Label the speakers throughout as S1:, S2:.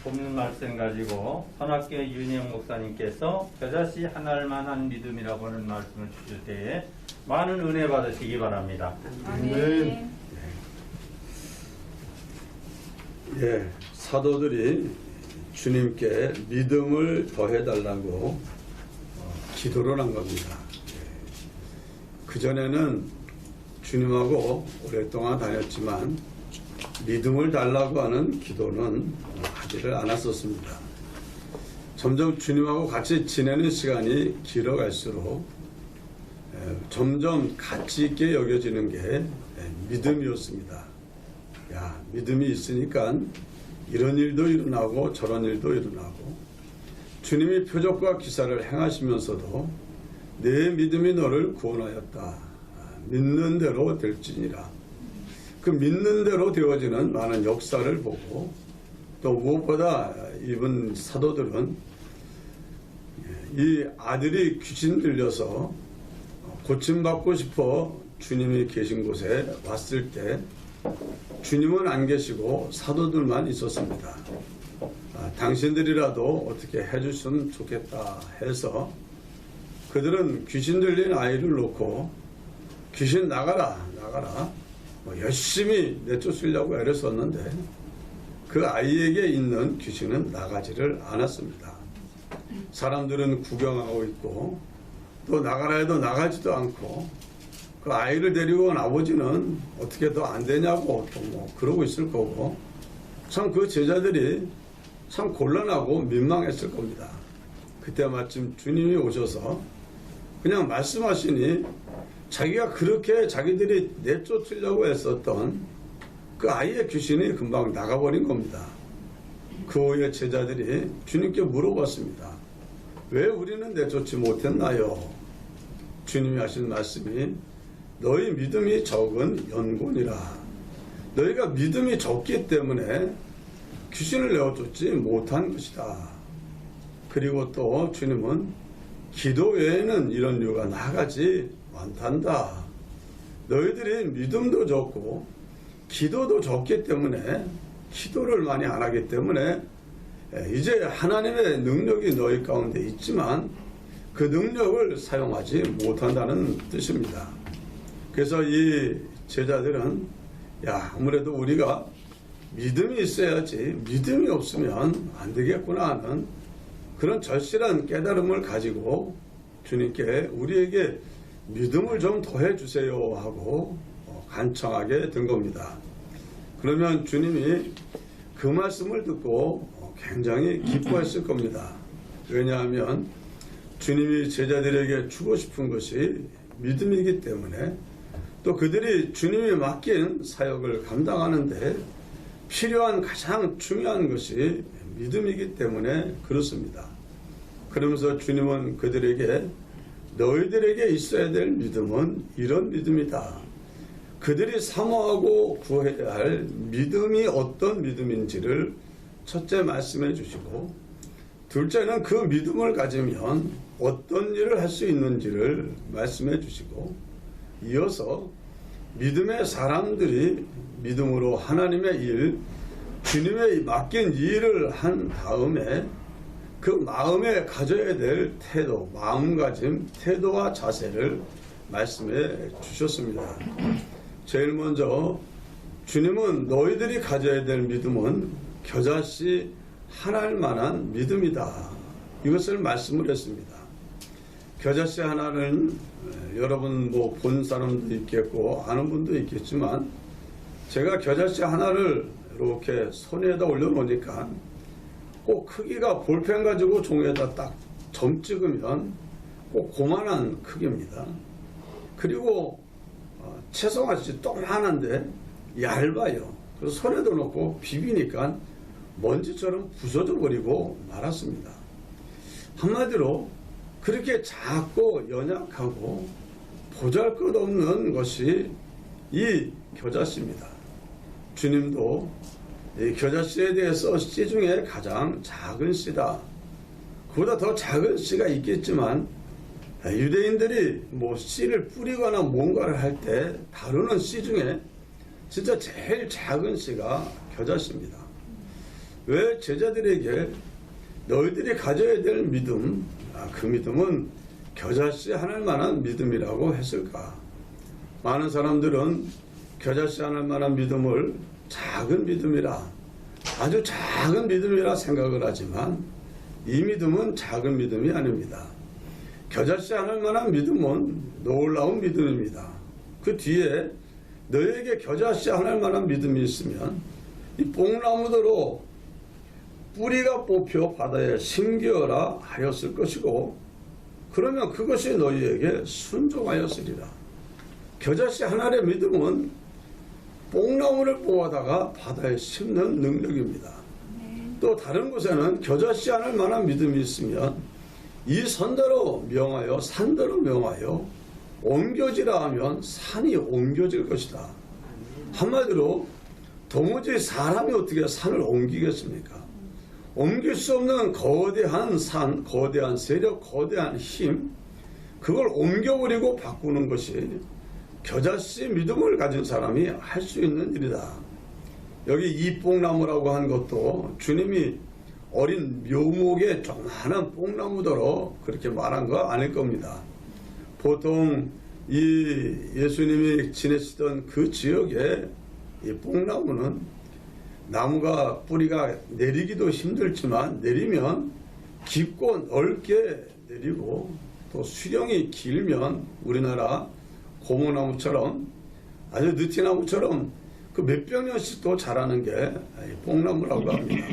S1: 본문 말씀 가지고 선악교회 윤영 목사님께서 겨자씨 하나만 한 믿음이라고 하는 말씀을 주실 때에 많은 은혜 받으시기 바랍니다.
S2: 아멘.
S3: 예, 사도들이 주님께 믿음을 더해달라고 기도를 한 겁니다. 그전에는 주님하고 오랫동안 다녔지만 믿음을 달라고 하는 기도는 하지를 않았었습니다. 점점 주님하고 같이 지내는 시간이 길어갈수록 점점 가치 있게 여겨지는 게 믿음이었습니다. 야, 믿음이 있으니까 이런 일도 일어나고 저런 일도 일어나고 주님이 표적과 기사를 행하시면서도 내 믿음이 너를 구원하였다. 믿는 대로 될지니라. 그 믿는 대로 되어지는 많은 역사를 보고 또 무엇보다 이번 사도들은 이 아들이 귀신 들려서 고침받고 싶어 주님이 계신 곳에 왔을 때 주님은 안 계시고 사도들만 있었습니다. 당신들이라도 어떻게 해주시면 좋겠다 해서 그들은 귀신 들린 아이를 놓고 귀신 나가라 열심히 내쫓으려고 애를 썼는데 그 아이에게 있는 귀신은 나가지를 않았습니다. 사람들은 구경하고 있고 또 나가라 해도 나가지도 않고 그 아이를 데리고 온 아버지는 어떻게 더 안 되냐고 또 뭐 그러고 있을 거고 참 그 제자들이 참 곤란하고 민망했을 겁니다. 그때 마침 주님이 오셔서 그냥 말씀하시니 자기가 그렇게 자기들이 내쫓으려고 했었던 그 아이의 귀신이 금방 나가버린 겁니다. 그 후에 제자들이 주님께 물어봤습니다. 왜 우리는 내쫓지 못했나요? 주님이 하신 말씀이 너희 믿음이 적은 연곤이라. 너희가 믿음이 적기 때문에 귀신을 내어쫓지 못한 것이다. 그리고 또 주님은 기도 외에는 이런 이유가 나가지 많단다. 너희들이 믿음도 적고 기도도 적기 때문에 기도를 많이 안 하기 때문에 이제 하나님의 능력이 너희 가운데 있지만 그 능력을 사용하지 못한다는 뜻입니다. 그래서 이 제자들은 야, 아무래도 우리가 믿음이 있어야지 믿음이 없으면 안 되겠구나 하는 그런 절실한 깨달음을 가지고 주님께 우리에게 믿음을 좀 더해 주세요 하고 간청하게 된 겁니다. 그러면 주님이 그 말씀을 듣고 굉장히 기뻐했을 겁니다. 왜냐하면 주님이 제자들에게 주고 싶은 것이 믿음이기 때문에 또 그들이 주님이 맡긴 사역을 감당하는데 필요한 가장 중요한 것이 믿음이기 때문에 그렇습니다. 그러면서 주님은 그들에게 너희들에게 있어야 될 믿음은 이런 믿음이다. 그들이 사모하고 구해야 할 믿음이 어떤 믿음인지를 첫째 말씀해 주시고 둘째는 그 믿음을 가지면 어떤 일을 할 수 있는지를 말씀해 주시고 이어서 믿음의 사람들이 믿음으로 하나님의 일, 주님의 맡긴 일을 한 다음에 그 마음에 가져야 될 태도, 마음가짐, 태도와 자세를 말씀해 주셨습니다. 제일 먼저 주님은 너희들이 가져야 될 믿음은 겨자씨 하나일 만한 믿음이다. 이것을 말씀을 했습니다. 겨자씨 하나는 여러분 뭐 본 사람도 있겠고 아는 분도 있겠지만 제가 겨자씨 하나를 이렇게 손에다 올려놓으니까 꼭 크기가 볼펜 가지고 종이에다 딱 점 찍으면 꼭 고만한 크기입니다. 그리고 채송아씨 조그만한데 얇아요. 그래서 손에다 놓고 비비니까 먼지처럼 부서져 버리고 말았습니다. 한마디로 그렇게 작고 연약하고 보잘것없는 것이 이 겨자씨입니다. 주님도 이 겨자씨에 대해서 씨 중에 가장 작은 씨다. 그보다 더 작은 씨가 있겠지만 유대인들이 뭐 씨를 뿌리거나 뭔가를 할 때 다루는 씨 중에 진짜 제일 작은 씨가 겨자씨입니다. 왜 제자들에게 너희들이 가져야 될 믿음, 그 믿음은 겨자씨 하늘 만한 믿음이라고 했을까? 많은 사람들은 겨자씨 하늘 만한 믿음을 작은 믿음이라, 아주 작은 믿음이라 생각을 하지만 이 믿음은 작은 믿음이 아닙니다. 겨자씨 하늘 만한 믿음은 놀라운 믿음입니다. 그 뒤에 너희에게 겨자씨 하늘 만한 믿음이 있으면 이 뽕나무대로 뿌리가 뽑혀 바다에 심기어라 하였을 것이고, 그러면 그것이 너희에게 순종하였으리라. 겨자씨 하나의 믿음은 뽕나무를 뽑아다가 바다에 심는 능력입니다. 또 다른 곳에는 겨자씨 하늘 만한 믿음이 있으면 이 선대로 명하여 산대로 명하여 옮겨지라 하면 산이 옮겨질 것이다. 한마디로 도무지 사람이 어떻게 산을 옮기겠습니까? 옮길 수 없는 거대한 산, 거대한 세력, 거대한 힘, 그걸 옮겨버리고 바꾸는 것이 겨자씨 믿음을 가진 사람이 할 수 있는 일이다. 여기 이 뽕나무라고 한 것도 주님이 어린 묘목의 조그마한 뽕나무더러 그렇게 말한 거 아닐 겁니다. 보통 이 예수님이 지내시던 그 지역에 이 뽕나무는 나무가 뿌리가 내리기도 힘들지만 내리면 깊고 넓게 내리고 또 수령이 길면 우리나라 고무나무처럼 아주 느티나무처럼 그 몇백 년씩 또 자라는 게 뽕나무라고 합니다.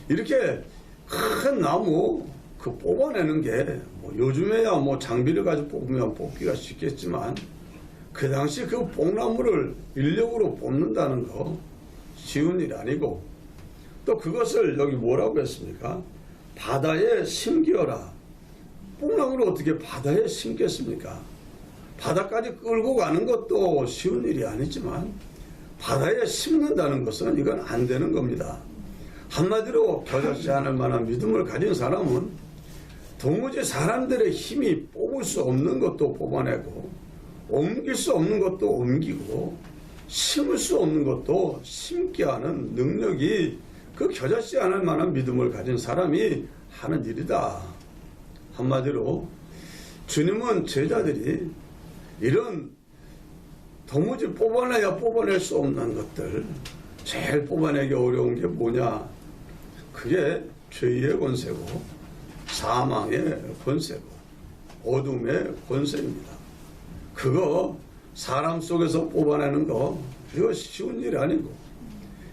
S3: 이렇게 큰 나무 그 뽑아내는 게 뭐 요즘에야 뭐 장비를 가지고 뽑으면 뽑기가 쉽겠지만 그 당시 그 뽕나무를 인력으로 뽑는다는 거 쉬운 일이 아니고, 또 그것을 여기 뭐라고 했습니까? 바다에 심기어라. 뽕나무를 어떻게 바다에 심겠습니까? 바다까지 끌고 가는 것도 쉬운 일이 아니지만 바다에 심는다는 것은 이건 안 되는 겁니다. 한마디로 겨자씨 하늘 만한 믿음을 가진 사람은 도무지 사람들의 힘이 뽑을 수 없는 것도 뽑아내고 옮길 수 없는 것도 옮기고 심을 수 없는 것도 심게 하는 능력이 그 겨자씨 하늘 만한 믿음을 가진 사람이 하는 일이다. 한마디로 주님은 제자들이 이런 도무지 뽑아내야 뽑아낼 수 없는 것들, 제일 뽑아내기 어려운 게 뭐냐? 그게 죄의 권세고 사망의 권세고 어둠의 권세입니다. 그거 사람 속에서 뽑아내는 거 이거 쉬운 일이 아니고,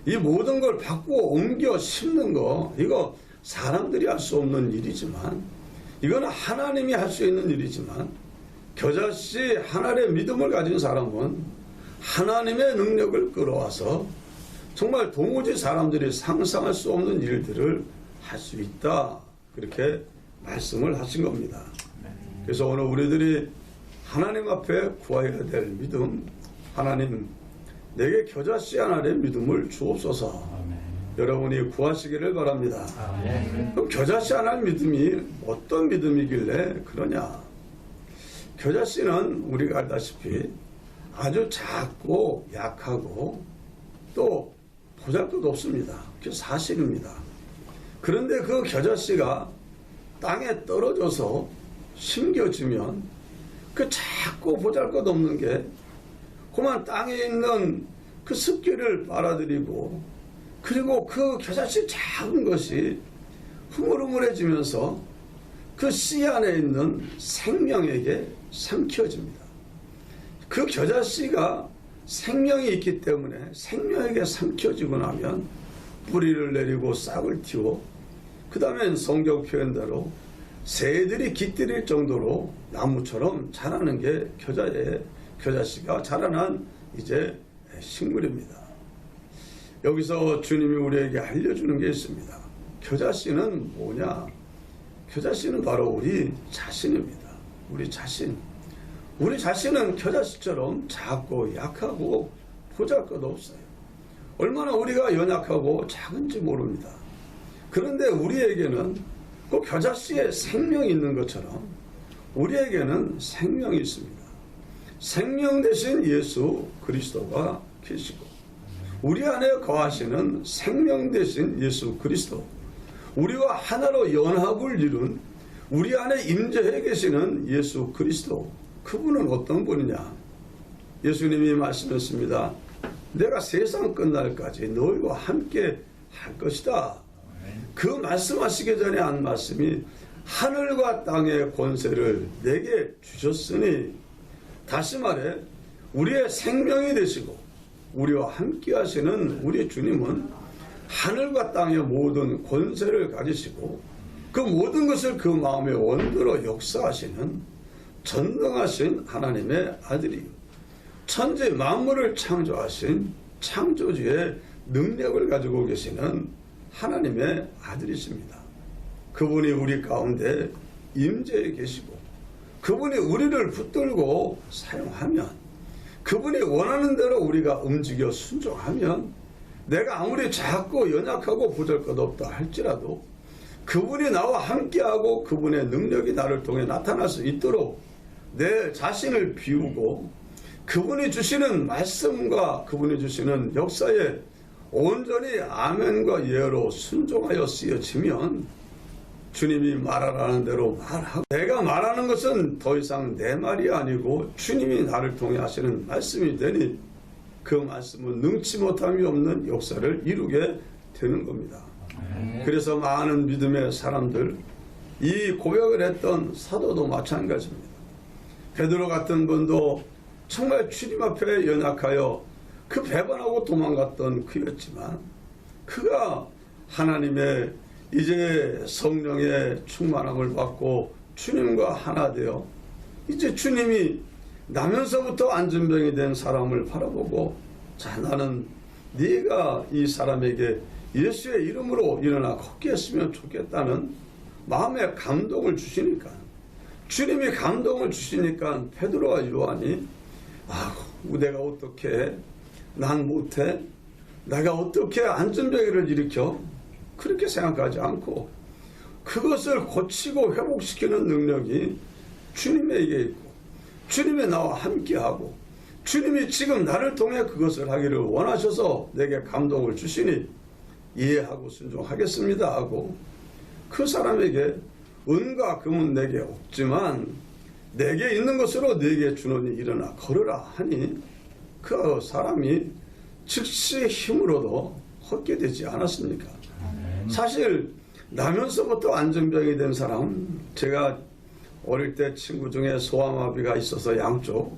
S3: 이 모든 걸 바꾸어 옮겨 심는 거 이거 사람들이 할 수 없는 일이지만, 이거는 하나님이 할 수 있는 일이지만, 겨자씨 하나님의 믿음을 가진 사람은 하나님의 능력을 끌어와서 정말 도무지 사람들이 상상할 수 없는 일들을 할 수 있다. 그렇게 말씀을 하신 겁니다. 그래서 오늘 우리들이 하나님 앞에 구해야 될 믿음, 하나님 내게 겨자씨 하나의 믿음을 주옵소서. 여러분이 구하시기를 바랍니다. 그럼 겨자씨 하나의 믿음이 어떤 믿음이길래 그러냐? 겨자씨는 우리가 알다시피 아주 작고 약하고 또 보잘것 없습니다. 그게 사실입니다. 그런데 그 겨자씨가 땅에 떨어져서 심겨지면 그 작고 보잘것 없는 게 그만 땅에 있는 그 습기를 빨아들이고, 그리고 그 겨자씨 작은 것이 흐물흐물해지면서 그 씨 안에 있는 생명에게 삼켜집니다. 그 겨자씨가 생명이 있기 때문에 생명에게 삼켜지고 나면 뿌리를 내리고 싹을 틔워 그 다음엔 성경 표현대로 새들이 깃들일 정도로 나무처럼 자라는 게 겨자씨가 자라난 이제 식물입니다. 여기서 주님이 우리에게 알려주는 게 있습니다. 겨자씨는 뭐냐? 겨자씨는 바로 우리 자신입니다. 우리 자신. 우리 자신은 겨자씨처럼 작고 약하고 보잘것 없어요. 얼마나 우리가 연약하고 작은지 모릅니다. 그런데 우리에게는 그 겨자씨에 생명이 있는 것처럼 우리에게는 생명이 있습니다. 생명 대신 예수 그리스도가 계시고, 우리 안에 거하시는 생명 되신 예수 그리스도, 우리와 하나로 연합을 이룬 우리 안에 임재해 계시는 예수 그리스도, 그분은 어떤 분이냐? 예수님이 말씀했습니다. 내가 세상 끝날까지 너희와 함께 할 것이다. 그 말씀하시기 전에 한 말씀이 하늘과 땅의 권세를 내게 주셨으니, 다시 말해 우리의 생명이 되시고 우리와 함께 하시는 우리 주님은 하늘과 땅의 모든 권세를 가지시고 그 모든 것을 그 마음의 원대로 역사하시는 전능하신 하나님의 아들이, 천지 만물을 창조하신 창조주의 능력을 가지고 계시는 하나님의 아들이십니다. 그분이 우리 가운데 임재해 계시고 그분이 우리를 붙들고 사용하면, 그분이 원하는 대로 우리가 움직여 순종하면, 내가 아무리 작고 연약하고 보잘것없다 할지라도 그분이 나와 함께하고 그분의 능력이 나를 통해 나타날 수 있도록 내 자신을 비우고 그분이 주시는 말씀과 그분이 주시는 역사에 온전히 아멘과 예로 순종하여 쓰여지면, 주님이 말하라는 대로 말하고, 내가 말하는 것은 더 이상 내 말이 아니고 주님이 나를 통해 하시는 말씀이 되니 그 말씀은 능치 못함이 없는 역사를 이루게 되는 겁니다. 그래서 많은 믿음의 사람들, 이 고백을 했던 사도도 마찬가지입니다. 베드로 같은 분도 정말 주님 앞에 연약하여 그 배반하고 도망갔던 그였지만, 그가 하나님의 이제 성령의 충만함을 받고 주님과 하나 되어 이제 주님이 나면서부터 안전병이 된 사람을 바라보고, 자, 나는 네가 이 사람에게 예수의 이름으로 일어나 걷게 했으면 좋겠다는 마음의 감동을 주시니까, 주님이 감동을 주시니까 베드로와 요한이, 내가 어떻게 해? 난 못해? 내가 어떻게 안전병기를 일으켜? 그렇게 생각하지 않고 그것을 고치고 회복시키는 능력이 주님에게 있고, 주님이 나와 함께하고 주님이 지금 나를 통해 그것을 하기를 원하셔서 내게 감동을 주시니 이해하고 순종하겠습니다 하고, 그 사람에게 은과 금은 내게 없지만 내게 있는 것으로 네게 주노니 일어나 걸으라 하니, 그 사람이 즉시 힘으로도 걷게 되지 않았습니까? 사실 나면서부터 안전병이 된 사람, 제가 어릴 때 친구 중에 소아마비가 있어서 양쪽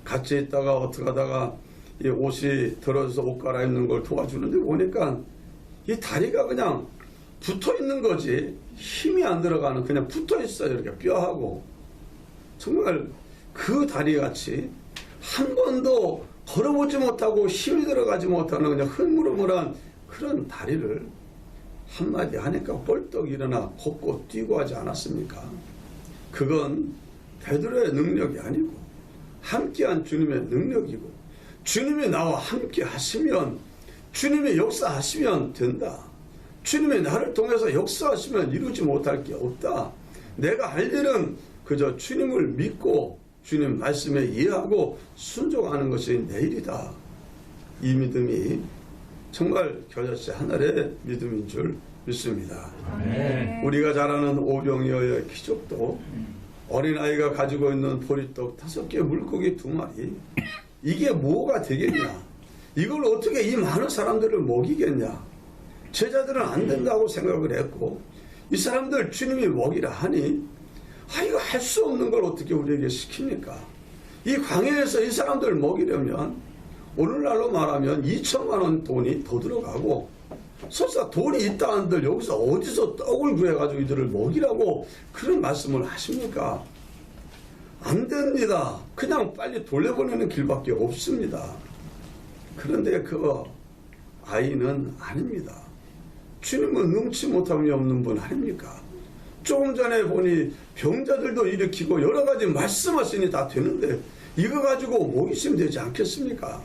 S3: 같이 있다가 어떻게 하다가 이 옷이 들어져서 옷 갈아입는 걸 도와주는데 보니까 이 다리가 그냥 붙어 있는 거지 힘이 안 들어가는, 그냥 붙어 있어요. 이렇게 뼈하고. 정말 그 다리같이 한 번도 걸어보지 못하고 힘이 들어가지 못하는 그냥 흐물흐물한 그런 다리를 한마디 하니까 벌떡 일어나 걷고 뛰고 하지 않았습니까? 그건 베드로의 능력이 아니고 함께한 주님의 능력이고, 주님이 나와 함께 하시면, 주님이 역사하시면 된다. 주님이 나를 통해서 역사하시면 이루지 못할 게 없다. 내가 할 일은 그저 주님을 믿고 주님 말씀에 이해하고 순종하는 것이 내 일이다. 이 믿음이 정말 겨자씨 하늘의 믿음인 줄 믿습니다. 우리가 잘 아는 오병이어의 기적도 어린아이가 가지고 있는 보리떡 5개, 물고기 2마리, 이게 뭐가 되겠냐? 이걸 어떻게 이 많은 사람들을 먹이겠냐? 제자들은 안 된다고 생각을 했고, 이 사람들 주님이 먹이라 하니, 이거 할 수 없는 걸 어떻게 우리에게 시킵니까? 이 광야에서 이 사람들을 먹이려면 오늘날로 말하면 2천만 원 돈이 더 들어가고, 설사 돈이 있다 한들 여기서 어디서 떡을 구해가지고 이들을 먹이라고 그런 말씀을 하십니까? 안 됩니다. 그냥 빨리 돌려보내는 길밖에 없습니다. 그런데 그 아이는 아닙니다. 주님은 능치 못함이 없는 분 아닙니까? 조금 전에 보니 병자들도 일으키고 여러 가지 말씀하시니 다 되는데 이거 가지고 먹이시면 되지 않겠습니까?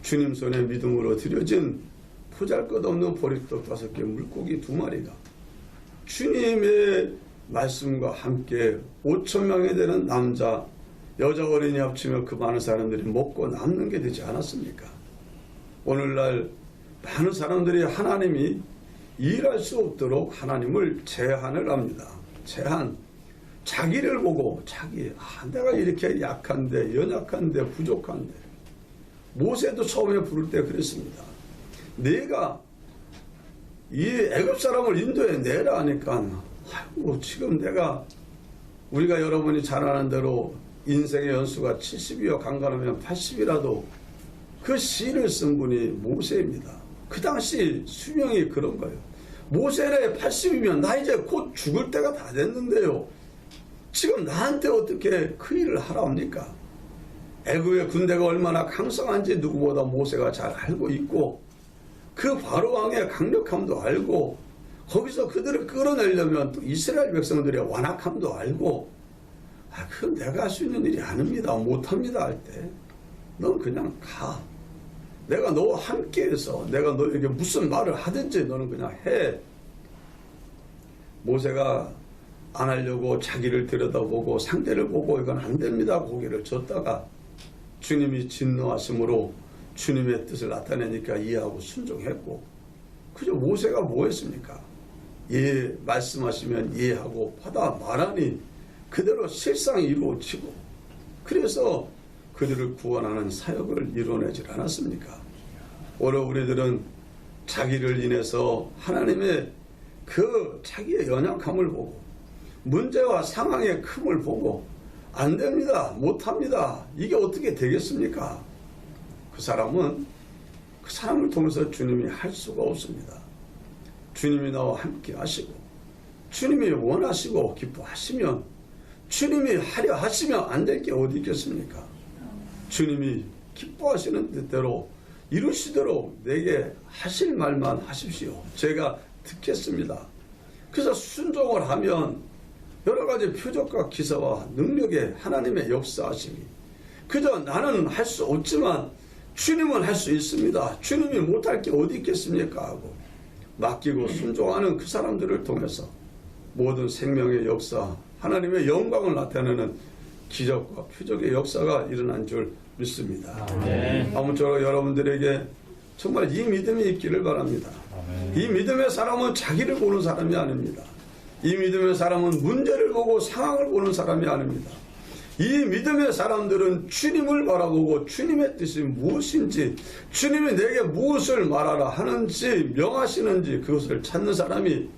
S3: 주님 손에 믿음으로 드려진 보잘것없는 보리떡 5개, 물고기 2마리가 주님의 말씀과 함께 5,000명이 되는 남자, 여자 어린이 합치며 그 많은 사람들이 먹고 남는 게 되지 않았습니까? 오늘날 많은 사람들이 하나님이 일할 수 없도록 하나님을 제한을 합니다. 제한. 자기를 보고 내가 이렇게 약한데, 연약한데, 부족한데. 모세도 처음에 부를 때 그랬습니다. 내가 이 애굽 사람을 인도해 내라 하니까 아이고 지금 내가 우리가 여러분이 잘 아는 대로 인생의 연수가 70이요 강간하면 80이라도 그 시를 쓴 분이 모세입니다. 그 당시 수명이 그런 거예요. 모세의 80이면 나 이제 곧 죽을 때가 다 됐는데요. 지금 나한테 어떻게 그 일을 하라 합니까? 애굽의 군대가 얼마나 강성한지 누구보다 모세가 잘 알고 있고 그 바로 왕의 강력함도 알고 거기서 그들을 끌어내려면 또 이스라엘 백성들의 완악함도 알고 그건 내가 할 수 있는 일이 아닙니다. 못합니다 할 때 넌 그냥 가. 내가 너와 함께해서 내가 너에게 무슨 말을 하든지 너는 그냥 해. 모세가 안 하려고 자기를 들여다보고 상대를 보고 이건 안 됩니다 고개를 젓다가 주님이 진노하심으로 주님의 뜻을 나타내니까 이해하고 순종했고 그저 모세가 뭐 했습니까? 말씀하시면 이해하고 받아 말하니 그대로 실상 이루어지고 그래서 그들을 구원하는 사역을 이뤄내질 않았습니까? 오늘 우리들은 자기를 인해서 하나님의 그 자기의 연약함을 보고 문제와 상황의 큼을 보고 안 됩니다. 못합니다. 이게 어떻게 되겠습니까? 그 사람은 그 사람을 통해서 주님이 할 수가 없습니다. 주님이 나와 함께 하시고 주님이 원하시고 기뻐하시면 주님이 하려 하시면 안 될 게 어디 있겠습니까? 주님이 기뻐하시는 뜻대로 이루시도록 내게 하실 말만 하십시오. 제가 듣겠습니다. 그래서 순종을 하면 여러 가지 표적과 기사와 능력의 하나님의 역사하심이 그저 나는 할 수 없지만 주님은 할 수 있습니다. 주님이 못할 게 어디 있겠습니까? 하고 맡기고 순종하는 그 사람들을 통해서 모든 생명의 역사, 하나님의 영광을 나타내는 기적과 표적의 역사가 일어난 줄 믿습니다. 아무쪼록 여러분들에게 정말 이 믿음이 있기를 바랍니다. 이 믿음의 사람은 자기를 보는 사람이 아닙니다. 이 믿음의 사람은 문제를 보고 상황을 보는 사람이 아닙니다. 이 믿음의 사람들은 주님을 바라보고 주님의 뜻이 무엇인지 주님이 내게 무엇을 말하라 하는지 명하시는지 그것을 찾는 사람이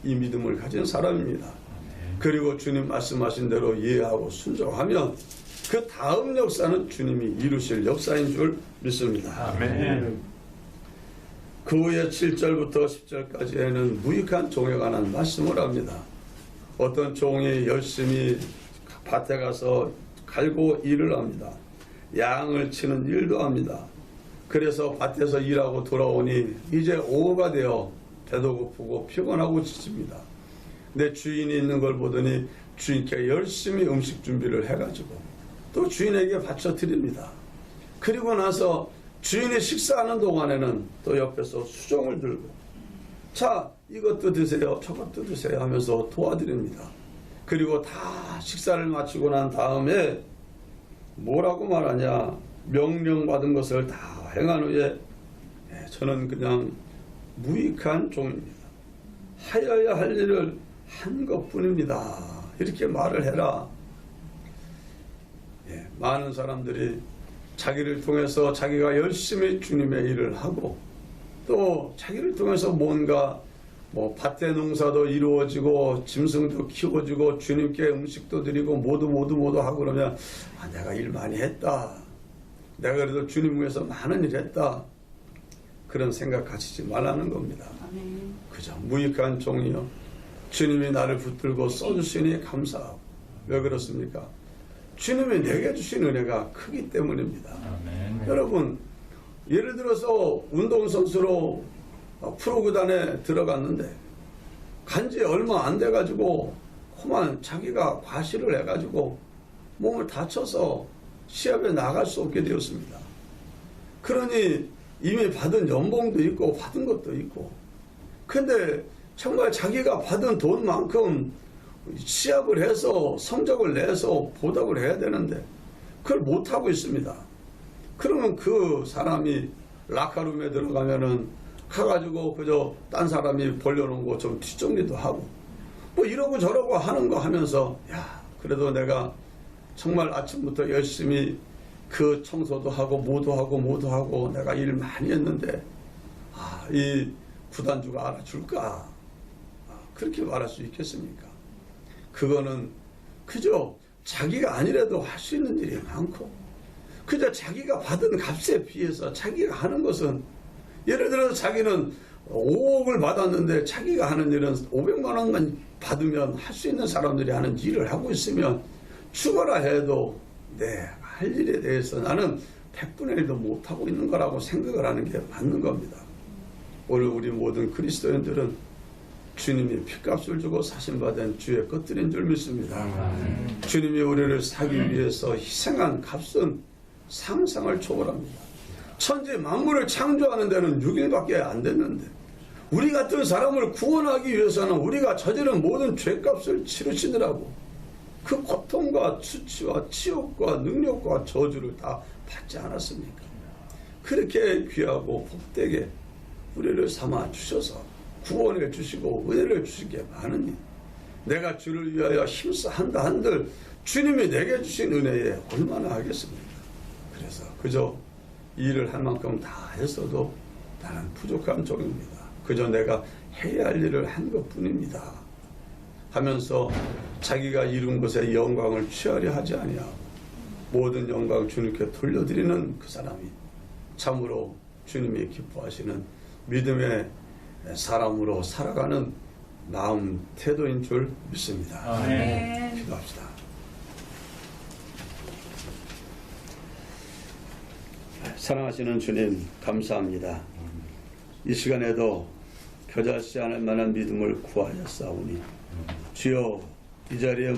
S3: 이 믿음을 가진 사람입니다. 그리고 주님 말씀하신 대로 이해하고 순종하면 그 다음 역사는 주님이 이루실 역사인 줄 믿습니다.
S1: 아멘.
S3: 그 후에 7절부터 10절까지에는 무익한 종에 관한 말씀을 합니다. 어떤 종이 열심히 밭에 가서 갈고 일을 합니다. 양을 치는 일도 합니다. 그래서 밭에서 일하고 돌아오니 이제 오후가 되어 배도 고프고 피곤하고 지칩니다. 내 주인이 있는 걸 보더니 주인께 열심히 음식 준비를 해가지고 또 주인에게 바쳐 드립니다. 그리고 나서 주인이 식사하는 동안에는 또 옆에서 수종을 들고 자 이것도 드세요 저것도 드세요 하면서 도와드립니다. 그리고 다 식사를 마치고 난 다음에 뭐라고 말하냐 명령받은 것을 다 행한 후에 저는 그냥 무익한 종입니다. 하여야 할 일을 한 것뿐입니다. 이렇게 말을 해라. 많은 사람들이 자기를 통해서 자기가 열심히 주님의 일을 하고 또 자기를 통해서 뭔가 밭의 농사도 이루어지고 짐승도 키워지고 주님께 음식도 드리고 모두 하고 그러면 내가 일 많이 했다. 내가 그래도 주님 위해서 많은 일 했다. 그런 생각 가지지 말라는 겁니다. 그저 무익한 종이요. 주님이 나를 붙들고 써주시니 감사하고. 왜 그렇습니까? 주님이 내게 주신 은혜가 크기 때문입니다.
S1: 아멘.
S3: 여러분 예를 들어서 운동선수로 프로구단에 들어갔는데 간지 얼마 안 돼가지고 그만 자기가 과실을 해가지고 몸을 다쳐서 시합에 나갈 수 없게 되었습니다. 그러니 이미 받은 연봉도 있고 받은 것도 있고 근데 정말 자기가 받은 돈만큼 시합을 해서 성적을 내서 보답을 해야 되는데 그걸 못하고 있습니다. 그러면 그 사람이 라카룸에 들어가면은 가가지고 그저 딴 사람이 벌려놓은 거 좀 뒷정리도 하고 뭐 이러고 저러고 하는 거 하면서 야 그래도 내가 정말 아침부터 열심히 그 청소도 하고 뭐도 하고 내가 일 많이 했는데 이 구단주가 알아줄까? 그렇게 말할 수 있겠습니까? 그거는 그저 자기가 아니라도 할 수 있는 일이 많고 그저 자기가 받은 값에 비해서 자기가 하는 것은 예를 들어서 자기는 5억을 받았는데 자기가 하는 일은 500만 원만 받으면 할 수 있는 사람들이 하는 일을 하고 있으면 죽어라 해도 할 일에 대해서 나는 100분의 1도 못하고 있는 거라고 생각을 하는 게 맞는 겁니다. 오늘 우리 모든 그리스도인들은 주님이 핏값을 주고 사신받은 주의 것들인 줄 믿습니다. 주님이 우리를 사기 위해서 희생한 값은 상상을 초월합니다. 천지 만물을 창조하는 데는 6일밖에 안 됐는데 우리 같은 사람을 구원하기 위해서는 우리가 저지른 모든 죄값을 치르시느라고 그 고통과 수치와 치욕과 능력과 저주를 다 받지 않았습니까? 그렇게 귀하고 복되게 우리를 삼아 주셔서 구원해 주시고 은혜를 주시기에 많으니 내가 주를 위하여 힘써 한다 한들 주님이 내게 주신 은혜에 얼마나 하겠습니까? 그래서 그저 일을 할 만큼 다 했어도 나는 부족한 종입니다. 그저 내가 해야 할 일을 한 것뿐입니다. 하면서 자기가 이룬 것에 영광을 취하려 하지 아니하고 모든 영광 주님께 돌려드리는 그 사람이 참으로 주님이 기뻐하시는 믿음의 사람으로 살아가는 마음 태도인 줄 믿습니다.
S1: 네.
S3: 기도합시다. 사랑하시는 주님 감사합니다. 이 시간에도 겨자씨 않을 만한 믿음을 구하였사오니 주여 이 자리에